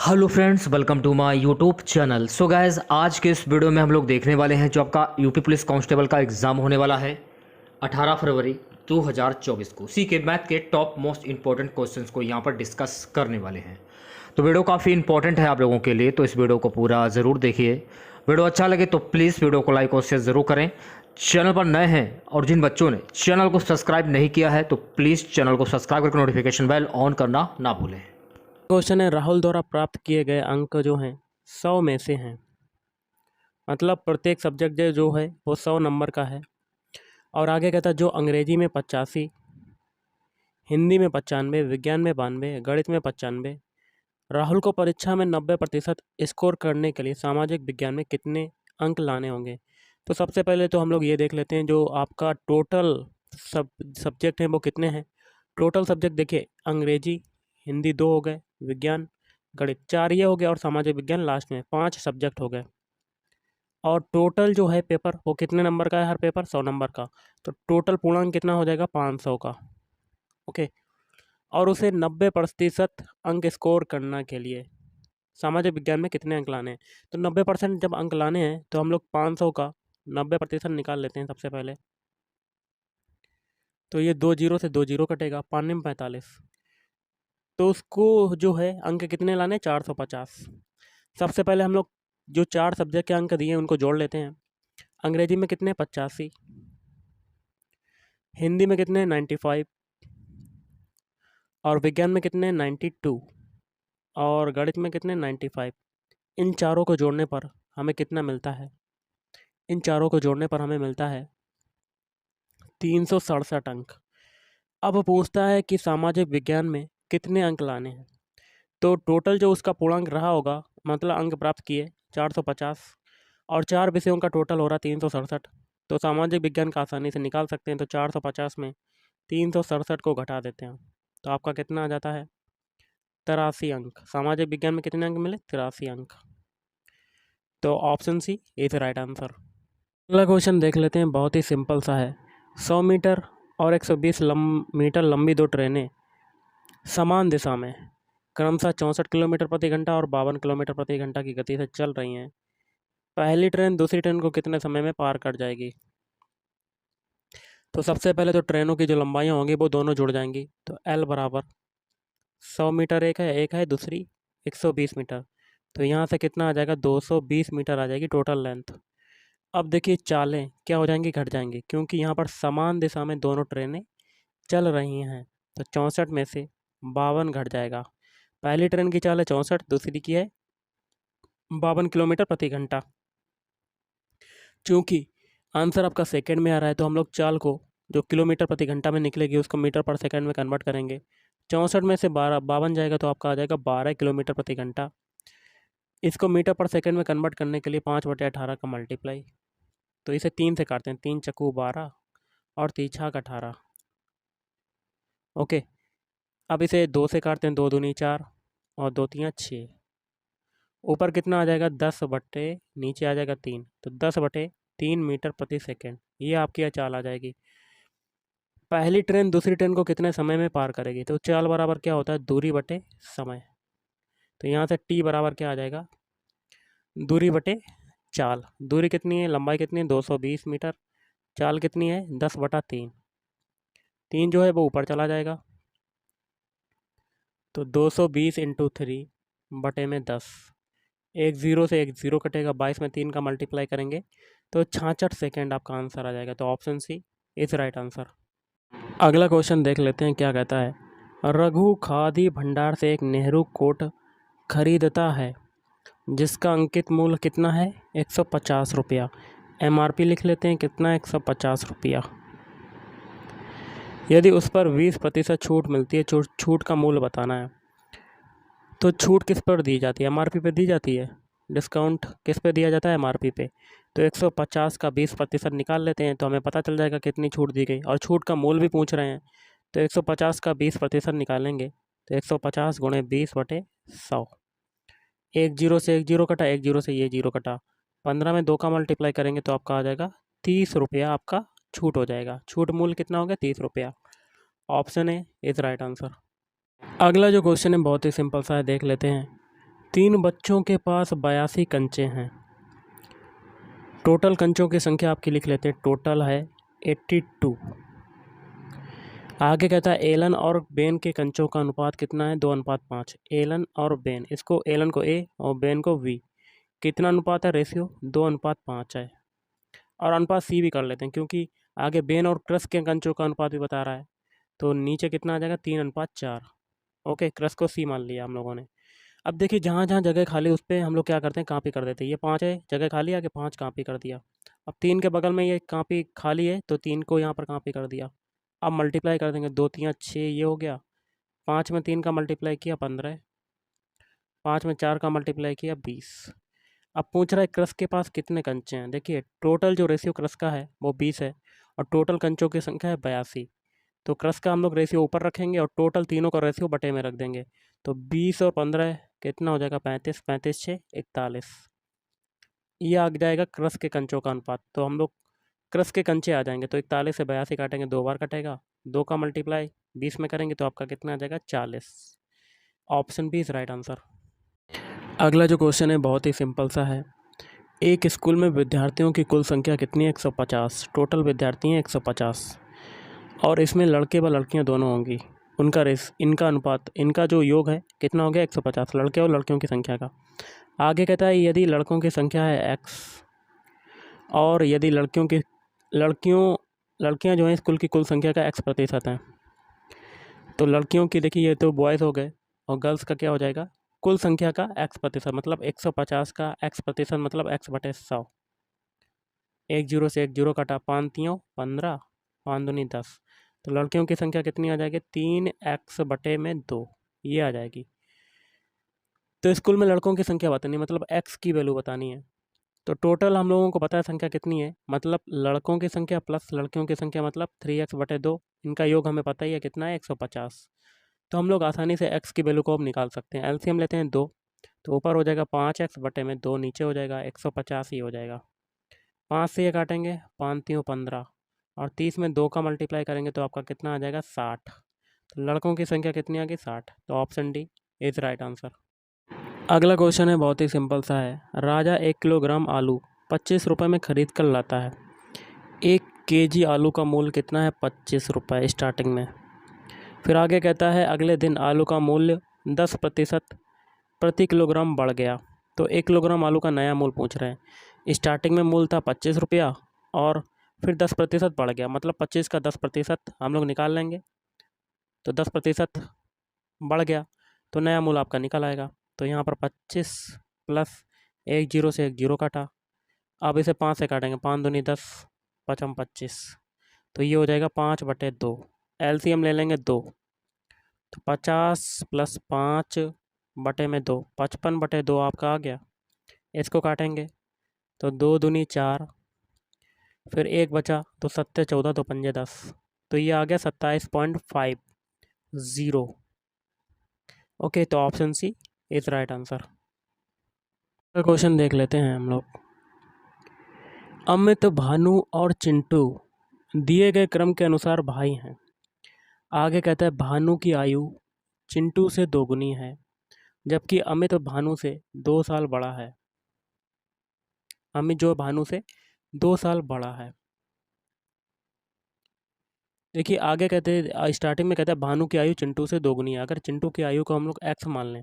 Hello friends, welcome to my YouTube channel. So guys, आज के इस वीडियो में हम लोग देखने वाले हैं जो आपका यूपी पुलिस कांस्टेबल का एग्ज़ाम होने वाला है 18 फरवरी 2024 को। सी के मैथ के टॉप मोस्ट इंपॉर्टेंट क्वेश्चंस को यहाँ पर डिस्कस करने वाले हैं। तो वीडियो काफ़ी इंपॉर्टेंट है आप लोगों के लिए, तो इस वीडियो को पूरा ज़रूर देखिए। वीडियो अच्छा लगे तो प्लीज़ वीडियो को लाइक और शेयर ज़रूर करें। चैनल पर नए हैं और जिन बच्चों ने चैनल को सब्सक्राइब नहीं किया है तो प्लीज़ चैनल को सब्सक्राइब करके नोटिफिकेशन बेल ऑन करना ना भूलें। क्वेश्चन है, राहुल द्वारा प्राप्त किए गए अंक जो हैं 100 में से हैं। मतलब प्रत्येक सब्जेक्ट जो है वो 100 नंबर का है। और आगे कहता है जो अंग्रेजी में 85, हिंदी में 95, विज्ञान में 92, गणित में 95। राहुल को परीक्षा में 90% स्कोर करने के लिए सामाजिक विज्ञान में कितने अंक लाने होंगे। तो सबसे पहले तो हम लोग ये देख लेते हैं जो आपका टोटल सब्जेक्ट हैं वो कितने हैं। टोटल सब्जेक्ट देखिए, अंग्रेजी हिंदी 2 हो गए, विज्ञान गणित 4 ये हो गया और सामाजिक विज्ञान लास्ट में 5 सब्जेक्ट हो गए। और टोटल जो है पेपर वो कितने नंबर का है, हर पेपर 100 नंबर का। तो टोटल पूर्णांक कितना हो जाएगा, 500 का। ओके। और उसे 90% अंक स्कोर करने के लिए सामाजिक विज्ञान में कितने अंक लाने हैं। तो 90% जब अंक लाने हैं तो हम लोग 500 का 90% निकाल लेते हैं सबसे पहले। तो ये 2 जीरो से 2 जीरो कटेगा, 5 में 45। तो उसको जो है अंक कितने लाने, 450। सबसे पहले हम लोग जो 4 सब्जेक्ट के अंक दिए हैं उनको जोड़ लेते हैं। अंग्रेजी में कितने, 85, हिंदी में कितने, 95, और विज्ञान में कितने, 92, और गणित में कितने, 95। इन चारों को जोड़ने पर हमें कितना मिलता है, इन चारों को जोड़ने पर हमें मिलता है 367 अंक। अब पूछता है कि सामाजिक विज्ञान में कितने अंक लाने हैं। तो टोटल जो उसका पूर्णांक रहा होगा, मतलब अंक प्राप्त किए 450, और 4 विषयों का टोटल हो रहा 367। तो सामाजिक विज्ञान का आसानी से निकाल सकते हैं। तो 450 में 367 को घटा देते हैं तो आपका कितना आ जाता है, 83 अंक। सामाजिक विज्ञान में कितने अंक मिले, 83 अंक। तो option C is right answer. अगला क्वेश्चन देख लेते हैं, बहुत ही सिंपल सा है। 100 मीटर और 120 मीटर लंबी दो ट्रेनें समान दिशा में क्रमशः 64 किलोमीटर प्रति घंटा और 52 किलोमीटर प्रति घंटा की गति से चल रही हैं। पहली ट्रेन दूसरी ट्रेन को कितने समय में पार कर जाएगी। तो सबसे पहले तो ट्रेनों की जो लंबाइयाँ होंगी वो दोनों जुड़ जाएंगी। तो L बराबर 100 मीटर एक है दूसरी 120 मीटर। तो यहाँ से कितना आ जाएगा, 220 मीटर आ जाएगी टोटल लेंथ। अब देखिए चालें क्या हो जाएंगी, घट जाएंगी, क्योंकि यहाँ पर समान दिशा में दोनों ट्रेनें चल रही हैं। तो 64 में से 52 घट जाएगा। पहली ट्रेन की चाल है 64, दूसरी की है 52 किलोमीटर प्रति घंटा। चूँकि आंसर आपका सेकंड में आ रहा है तो हम लोग चाल को जो किलोमीटर प्रति घंटा में निकलेगी उसको मीटर पर सेकंड में कन्वर्ट करेंगे। 64 में से 52 जाएगा तो आपका आ जाएगा 12 किलोमीटर प्रति घंटा। इसको मीटर पर सेकंड में कन्वर्ट करने के लिए 5/18 का मल्टीप्लाई। तो इसे 3 से काटते हैं, 3 चक्कू 12 और 3 छाक 18। ओके। अब इसे 2 से काटते हैं, 2 दूनी 4 और 2 तियाँ 6। ऊपर कितना आ जाएगा, 10 बटे नीचे आ जाएगा 3, तो 10/3 मीटर प्रति सेकेंड। ये आपकी चाल आ जाएगी। पहली ट्रेन दूसरी ट्रेन को कितने समय में पार करेगी। तो चाल बराबर क्या होता है, दूरी बटे समय। तो यहाँ से टी बराबर क्या आ जाएगा, दूरी बटे चाल। दूरी कितनी है, लंबाई कितनी है, 220 मीटर। चाल कितनी है, 10/3। 3 जो है वो ऊपर चला जाएगा। तो 220 इंटू 3 बटे में 10। एक ज़ीरो से एक ज़ीरो कटेगा, 22 में 3 का मल्टीप्लाई करेंगे तो 66 सेकेंड आपका आंसर आ जाएगा। तो option C is right answer. अगला क्वेश्चन देख लेते हैं, क्या कहता है। रघु खादी भंडार से एक नेहरू कोट खरीदता है जिसका अंकित मूल्य कितना है, 150 रुपया। MRP लिख लेते हैं, कितना, 150 रुपया। यदि उस पर 20% छूट मिलती है, छूट का मूल्य बताना है। तो छूट किस पर दी जाती है, MRP पे दी जाती है। डिस्काउंट किस पे दिया जाता है, MRP पे। तो 150 का 20% निकाल लेते हैं तो हमें पता चल जाएगा कितनी छूट दी गई, और छूट का मूल्य भी पूछ रहे हैं। तो 150 का 20% निकालेंगे तो 150 गुणे 20/100। एक जीरो से एक जीरो कटा, एक जीरो से ये जीरो कटा। 15 में 2 का मल्टीप्लाई करेंगे तो आपका आ जाएगा 30 रुपया, आपका छूट हो जाएगा। छूट मूल्य कितना हो गया, 30 रुपया। Option A is right answer. अगला जो क्वेश्चन है बहुत ही सिंपल सा है, देख लेते हैं। 3 बच्चों के पास 82 कंचे हैं। टोटल कंचों की संख्या आपकी लिख लेते हैं, टोटल है 82। आगे कहता है एलन और बेन के कंचों का अनुपात कितना है, 2:5। एलन और बेन, इसको एलन को ए और बेन को वी, कितना अनुपात है, रेशियो 2:5 है। और अनुपात सी भी कर लेते हैं क्योंकि आगे बेन और क्रस के कंचों का अनुपात भी बता रहा है, तो नीचे कितना आ जाएगा, 3:4। ओके, क्रस को सी मान लिया हम लोगों ने। अब देखिए जहाँ जहाँ जगह खाली उस पर हम लोग क्या करते हैं, कॉपी कर देते हैं। ये 5 है, जगह खाली, आगे 5 कॉपी कर दिया। अब 3 के बगल में ये कॉपी खाली है तो 3 को यहाँ पर कॉपी कर दिया। अब मल्टीप्लाई कर देंगे, 2 3 6, ये हो गया। 5 में 3 का मल्टीप्लाई किया 15, 5 में 4 का मल्टीप्लाई किया 20। अब पूछ रहा है क्रस के पास कितने कंचे हैं। देखिए टोटल जो रेशियो क्रस का है वो 20 है और टोटल कंचों की संख्या है 82। तो क्रस का हम लोग रेशियो ऊपर रखेंगे और टोटल तीनों का रेशियो बटे में रख देंगे। तो 20 और 15 कितना हो जाएगा, 35, 35 6 41। ये आ जाएगा क्रस के कंचों का अनुपात। तो हम लोग क्रस के कंचे आ जाएंगे, तो 41 से 82 काटेंगे, 2 बार कटेगा। 2 का मल्टीप्लाई 20 में करेंगे तो आपका कितना आ जाएगा, 40। Option B is right answer. अगला जो क्वेश्चन है बहुत ही सिंपल सा है। एक स्कूल में विद्यार्थियों की कुल संख्या कितनी है, 150। टोटल विद्यार्थी हैं 150 और इसमें लड़के व लड़कियां दोनों होंगी। इनका अनुपात, इनका जो योग है कितना हो गया, 150, लड़के और लड़कियों की संख्या का। आगे कहता है यदि लड़कों की संख्या है x और यदि लड़कियां जो हैं स्कूल की कुल संख्या का x% हैं, तो लड़कियों की देखिए ये तो बॉयज़ हो गए और गर्ल्स का क्या हो जाएगा, कुल संख्या का x%, मतलब 150 का x% मतलब x/100। 1 0 से 1 0 कटा, 5 3 15, 5 दूनी 10। तो लड़कियों की संख्या कितनी आ जाएगी, 3x/2, ये आ जाएगी। तो स्कूल में लड़कों की संख्या बतानी है, मतलब x की वैल्यू बतानी है। तो टोटल हम लोगों को पता है संख्या कितनी है, मतलब लड़कों की संख्या प्लस लड़कियों की संख्या मतलब 3x/2, इनका योग हमें पता ही है कितना है, 150। तो हम लोग आसानी से x की वैल्यू को अब निकाल सकते हैं। एलसीएम लेते हैं 2, तो ऊपर हो जाएगा 5x/2, नीचे हो जाएगा 150 ही हो जाएगा। 5 से ये काटेंगे, 5 3 15 और 30 में 2 का मल्टीप्लाई करेंगे तो आपका कितना आ जाएगा, 60। तो लड़कों की संख्या कितनी आ गई, 60। तो option D is right answer. अगला क्वेश्चन है बहुत ही सिंपल सा है। राजा 1 किलोग्राम आलू 25 रुपये में खरीद कर लाता है। 1 केजी आलू का मूल्य कितना है, 25 रुपये स्टार्टिंग में। फिर आगे कहता है अगले दिन आलू का मूल्य 10% प्रति किलोग्राम बढ़ गया। तो 1 किलोग्राम आलू का नया मूल्य पूछ रहे हैं। स्टार्टिंग में मूल्य था 25 रुपया और फिर 10% बढ़ गया, मतलब 25 का 10% हम लोग निकाल लेंगे। तो 10% बढ़ गया तो नया मूल्य आपका निकल आएगा। तो यहाँ पर 25 प्लस 1 0 से 1 0 काटा। अब इसे 5 से काटेंगे, 5 दूनी 10, 5 25। तो ये हो जाएगा 5/2। एलसीएम ले लेंगे 2, तो 50 प्लस 5/2, 55/2 आपका आ गया। इसको काटेंगे तो 2 दूनी 4, फिर 1 बचा तो 7 14, तो 5 10। तो ये आ गया 27.50। ओके, तो option C is right answer. Question देख लेते हैं हम लोग। अमित, भानु और चिंटू दिए गए क्रम के अनुसार भाई हैं। आगे कहता है भानु की आयु चिंटू से दोगुनी है, जबकि अमित भानु से 2 साल बड़ा है। अमित जो भानु से 2 साल बड़ा है। देखिए आगे कहते हैं, स्टार्टिंग में कहता है भानु की आयु चिंटू से दोगुनी है। अगर चिंटू की आयु को हम लोग x मान लें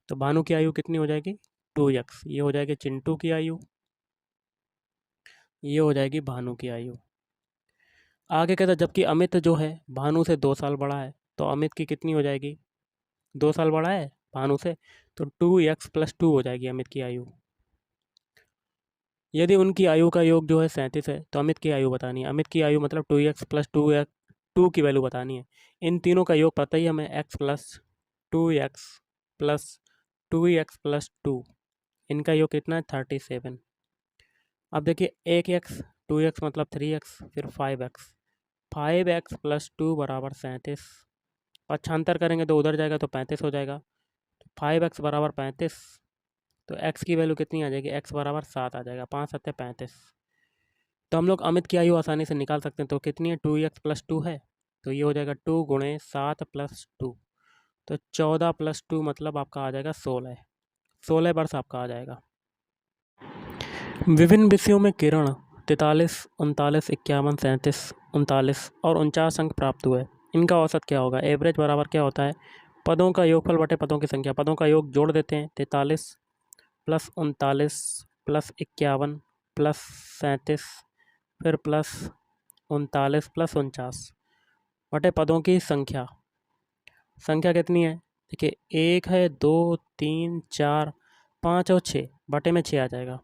तो भानु की आयु कितनी हो जाएगी, 2x। ये हो जाएगी चिंटू की आयु, ये हो जाएगी भानु की आयु। आगे कहता है जबकि अमित जो है भानु से 2 साल बड़ा है, तो अमित की कितनी हो जाएगी, 2 साल बड़ा है भानु से, तो 2x + 2 हो जाएगी अमित की आयु। यदि उनकी आयु का योग जो है 37 है तो अमित की आयु बतानी है। अमित की आयु मतलब 2x + 2 की वैल्यू बतानी है। इन तीनों का योग पता ही हमें, x + 2x + 2x + 2, इनका योग कितना है, 37। अब देखिए 1x 2x मतलब 3x, फिर 5x, 5x + 2 = 37। पक्षांतर करेंगे तो उधर जाएगा तो 35 हो जाएगा। 5x = 35, तो x की वैल्यू कितनी आ जाएगी, x = 7 आ जाएगा, 5 7 35। तो हम लोग अमित की आयु आसानी से निकाल सकते हैं। तो कितनी है, 2x + 2 है, तो ये हो जाएगा 2 × 7 + 2, तो 14 + 2 मतलब आपका आ जाएगा 16। 16 वर्ष आपका आ जाएगा। विभिन्न विषयों में किरण 43, 39, 51, 37, 39 और 49 अंक प्राप्त हुए। इनका औसत क्या होगा? एवरेज बराबर क्या होता है? पदों का योगफल बटे पदों की संख्या। पदों का योग जोड़ देते हैं। 43 प्लस 39 प्लस 51 प्लस 37 फिर प्लस 39 प्लस 49 बटे पदों की संख्या। संख्या कितनी है? देखिए, 1 है, 2, 3, 4, 5 और 6 बटे में 6 आ जाएगा।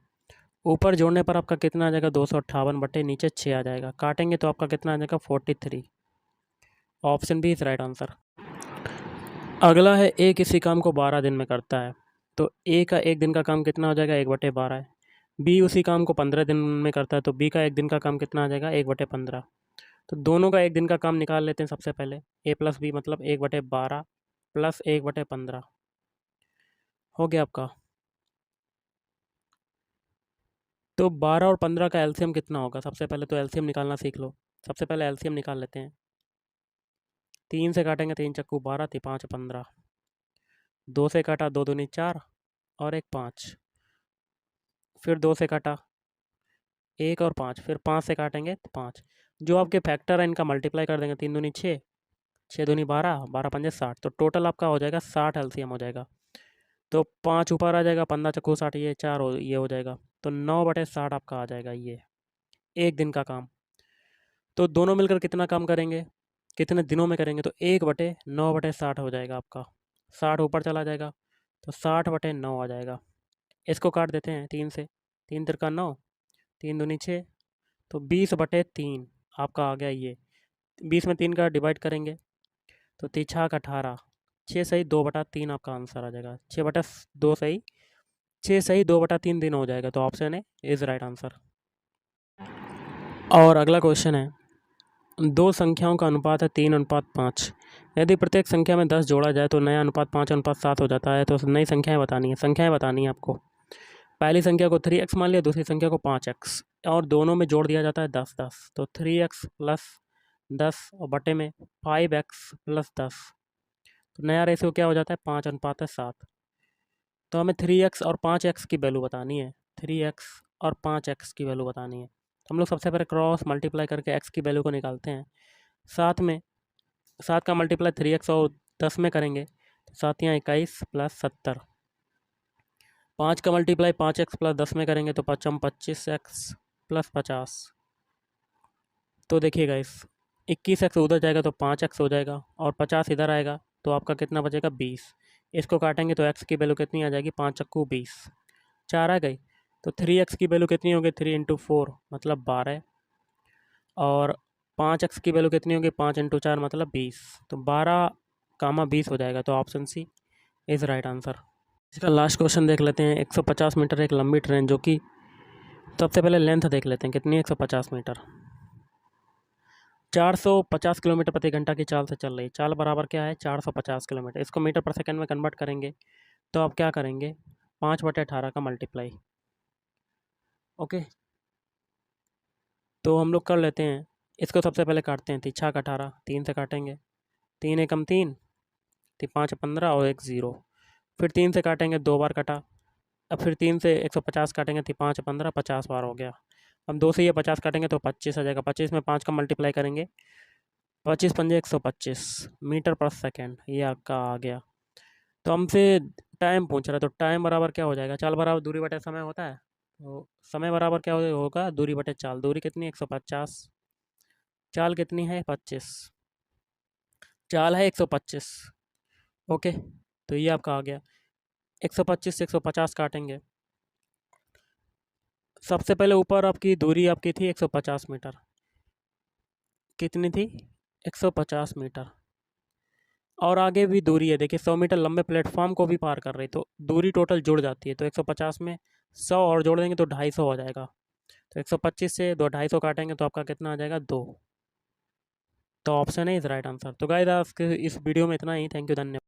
ऊपर जोड़ने पर आपका कितना आ जाएगा? 258 बटे नीचे 6 आ जाएगा। काटेंगे तो आपका कितना आ जाएगा? 43। Option B is right answer. अगला है ए किसी काम को 12 दिन में करता है, तो ए का 1 दिन का काम कितना हो जाएगा? 1/12 है। बी उसी काम को 15 दिन में करता है, तो बी का 1 दिन का काम कितना आ जाएगा? 1/15। तो दोनों का 1 दिन का काम निकाल लेते हैं सबसे पहले। ए प्लस बी मतलब 1/12 प्लस 1/15 हो गया आपका। तो 12 और 15 का एलसीएम कितना होगा? सबसे पहले तो एलसीएम निकालना सीख लो। सबसे पहले एलसीएम निकाल लेते हैं। 3 से काटेंगे, 3 चक्कू 12, 5 15। 2 से काटा, 2 दूनी 4 और 1 5। फिर 2 से काटा, 1 और 5। फिर 5 से काटेंगे तो 5। जो आपके फैक्टर है इनका मल्टीप्लाई कर देंगे। 3 दूनी 6, 6 दूनी 12, 12 पंजे 60। तो टोटल आपका हो जाएगा 60 एलसीएम हो जाएगा। तो 5 ऊपर आ जाएगा, 15 चक्कू 60, ये 4 ये हो जाएगा। तो 9/60 आपका आ जाएगा ये 1 दिन का काम। तो दोनों मिलकर कितना काम करेंगे, कितने दिनों में करेंगे? तो 1/9/60 हो जाएगा आपका। 60 ऊपर चला जाएगा तो 60/9 आ जाएगा। इसको काट देते हैं 3 से। 3 तिरका 9, 3 दूनी 6, तो 20/3 आपका आ गया ये। 20 में 3 का डिवाइड करेंगे तो 3 18, 6 सही 2/3 आपका आंसर आ जाएगा। 6/2 सही, 6 सही 2/3 दिन हो जाएगा। तो option A is right answer. और अगला क्वेश्चन है, दो संख्याओं का अनुपात है 3:5। यदि प्रत्येक संख्या में 10 जोड़ा जाए तो नया अनुपात 5:7 हो जाता है। तो नई संख्याएं बतानी है आपको। पहली संख्या को 3x मान लिया, दूसरी संख्या को 5x, और दोनों में जोड़ दिया जाता है 10-10। तो 3x प्लस 10 और बटे में 5x प्लस 10। तो नया रेशियो क्या हो जाता है? 5:7। तो हमें 3x और 5x की वैल्यू बतानी है। 3x और 5x की वैल्यू बतानी है। तो हम लोग सबसे पहले क्रॉस मल्टीप्लाई करके x की वैल्यू को निकालते हैं। 7 का मल्टीप्लाई 3x और 10 में करेंगे तो 7 या 21 प्लस 70। 5 का मल्टीप्लाई 5x प्लस 10 में करेंगे तो 25x प्लस 50। तो देखिएगा, इस 21x उधर जाएगा तो 5x हो जाएगा और 50 इधर आएगा तो आपका कितना बचेगा? 20। इसको काटेंगे तो x की वैल्यू कितनी आ जाएगी? 5 चक्कू 20, 4 आ गई। तो 3x की वैल्यू कितनी होगी? 3 × 4 मतलब 12। और 5x की वैल्यू कितनी होगी? 5 × 4 मतलब 20। तो 12, 20 हो जाएगा। तो option C is right answer. इसका लास्ट क्वेश्चन देख लेते हैं। 150 मीटर एक लंबी ट्रेन, जो कि सबसे पहले लेंथ देख लेते हैं कितनी है। 150 मीटर 450 किलोमीटर प्रति घंटा की चाल से चल रही। चाल बराबर क्या है? 450 किलोमीटर। इसको मीटर पर सेकंड में कन्वर्ट करेंगे तो आप क्या करेंगे? 5/18 का मल्टीप्लाई। ओके, तो हम लोग कर लेते हैं। इसको सबसे पहले काटते हैं। 3 × 18, 3 से काटेंगे, 3 एकम 3, 5 15 और 1 0। फिर 3 से काटेंगे, 2 बार कटा। अब फिर 3 से 150 काटेंगे तो 5 15 50 बार हो गया। अब 2 से ये 50 काटेंगे तो 25 आ जाएगा। 25 में 5 का मल्टीप्लाई करेंगे, 25 पंजे 125 मीटर पर सेकेंड, ये आपका आ गया। तो हमसे टाइम पूछ रहा है, तो टाइम बराबर क्या हो जाएगा? चाल बराबर दूरी बटे समय होता है। तो समय बराबर क्या होगा? दूरी बटे चाल। दूरी कितनी है? 150। चाल कितनी है? 25। चाल है 125। ओके, तो ये आपका आ गया। 125 से 150 काटेंगे। सबसे पहले ऊपर आपकी दूरी आपकी थी 150 मीटर। कितनी थी? 150 मीटर। और आगे भी दूरी है, देखिए 100 मीटर लंबे प्लेटफॉर्म को भी पार कर रही। तो दूरी टोटल जुड़ जाती है। तो 150 में 100 और जोड़ देंगे तो 250 हो जाएगा। तो 125 से 250 काटेंगे तो आपका कितना आ जाएगा? 2। तो ऑप्शन है इज राइट आंसर। तो गाइस, आज के इस वीडियो में इतना ही। थैंक यू, धन्यवाद।